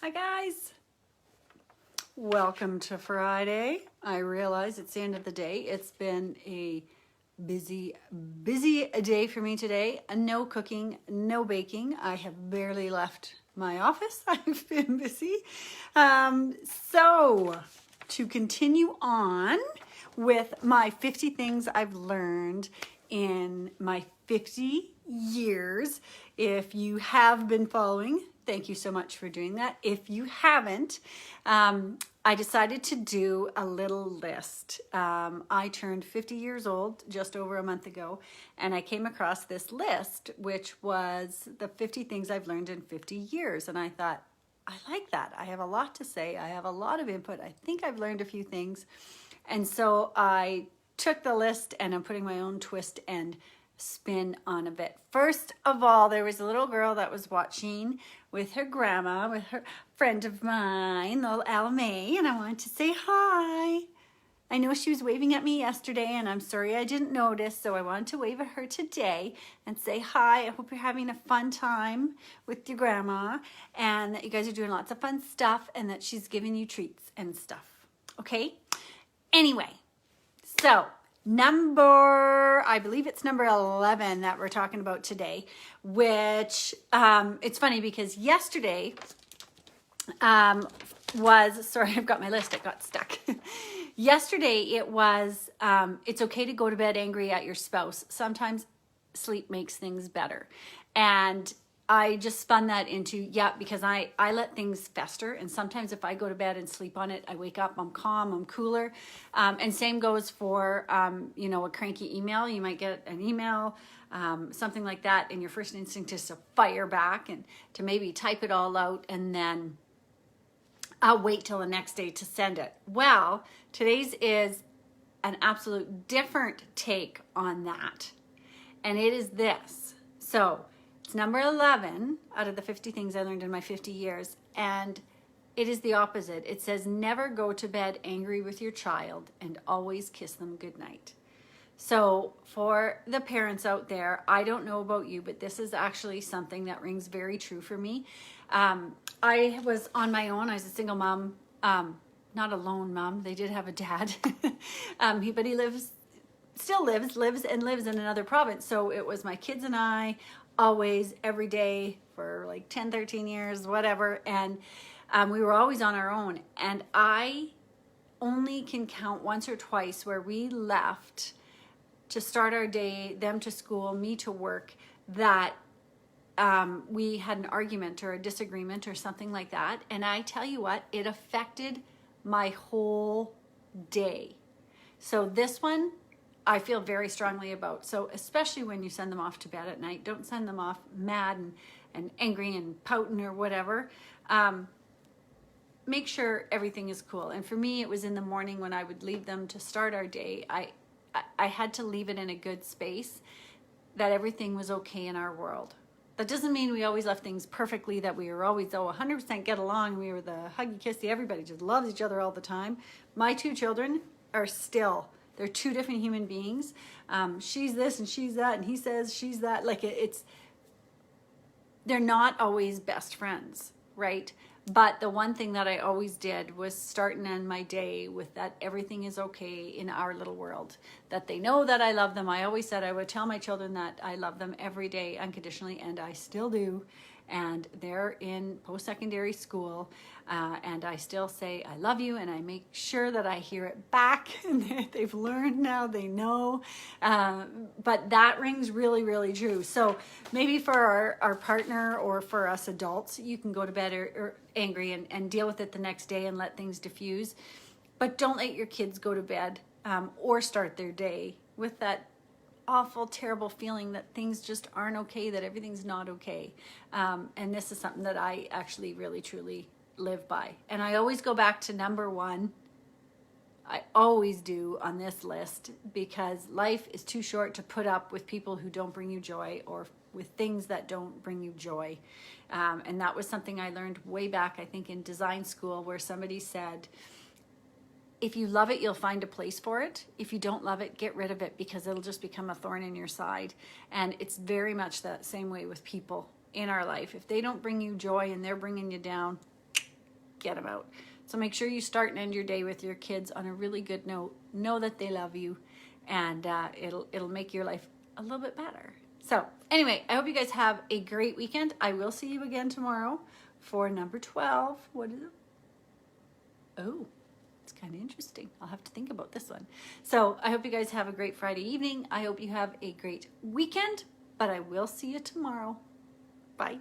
Hi guys, welcome to Friday. I realize it's the end of the day. It's been a busy day for me today. No cooking, no baking. I have barely left my office. I've been busy. So to continue on with my 50 things I've learned in my 50 years. If you have been following, thank you so much for doing that. If you haven't, I decided to do a little list. I turned 50 years old just over a month ago, and I came across this list, which was the 50 things I've learned in 50 years. And I thought, I like that. I have a lot to say. I have a lot of input. I think I've learned a few things. And so I took the list and I'm putting my own twist and spin on a bit. First of all, there was a little girl that was watching with her grandma, with her friend of mine, little Ella May, and I wanted to say hi. I know she was waving at me yesterday and I'm sorry I didn't notice, so I wanted to wave at her today and say hi. I hope you're having a fun time with your grandma and that you guys are doing lots of fun stuff and that she's giving you treats and stuff. Okay? Anyway, so I believe it's number 11 that we're talking about today, which it's funny because yesterday sorry, I've got my list, it got stuck. Yesterday it was, it's okay to go to bed angry at your spouse. Sometimes sleep makes things better. And I just spun that into, yeah, because I let things fester. And sometimes if I go to bed and sleep on it, I wake up, I'm calm, I'm cooler. And same goes for, a cranky email. You might get an email, something like that. And your first instinct is to fire back and to maybe type it all out. And then I'll wait till the next day to send it. Well, today's is an absolute different take on that. And it is this. So, it's number 11 out of the 50 things I learned in my 50 years, and it is the opposite. It says, never go to bed angry with your child and always kiss them goodnight. So for the parents out there, I don't know about you, but this is actually something that rings very true for me. I was on my own. I was a single mom, not a lone mom. They did have a dad, but he still lives in another province. So it was my kids and I, always, every day for like 10, 13 years, whatever. And we were always on our own. And I only can count once or twice where we left to start our day, them to school, me to work, that we had an argument or a disagreement or something like that. And I tell you what, it affected my whole day. So this one, I feel very strongly about. So especially when you send them off to bed at night, don't send them off mad and angry and pouting or whatever. Make sure everything is cool. And for me, it was in the morning when I would leave them to start our day. I had to leave it in a good space, that everything was okay in our world. That doesn't mean we always left things perfectly, that we were always, 100% get along. We were the huggy kissy, everybody just loves each other all the time. My two children are still, they're two different human beings. She's this and she's that, and he says she's that. Like they're not always best friends, right? But the one thing that I always did was start and end my day with that everything is okay in our little world. That they know that I love them. I always said I would tell my children that I love them every day unconditionally, and I still do. And they're in post-secondary school, and I still say I love you, and I make sure that I hear it back. And they've learned now, they know. But that rings really, really true. So maybe for our partner or for us adults, you can go to bed or angry and deal with it the next day and let things diffuse. But don't let your kids go to bed or start their day with that awful, terrible feeling that things just aren't okay, that everything's not okay. And this is something that I actually really, truly live by. And I always go back to number one. I always do on this list, because life is too short to put up with people who don't bring you joy or with things that don't bring you joy. And that was something I learned way back, I think, in design school, where somebody said, if you love it, you'll find a place for it. If you don't love it, get rid of it, because it'll just become a thorn in your side. And it's very much that same way with people in our life. If they don't bring you joy and they're bringing you down, get them out. So make sure you start and end your day with your kids on a really good note. Know that they love you, and it'll make your life a little bit better. So anyway, I hope you guys have a great weekend. I will see you again tomorrow for number 12. What is it? Oh, it's kind of interesting. I'll have to think about this one. So I hope you guys have a great Friday evening. I hope you have a great weekend, but I will see you tomorrow. Bye.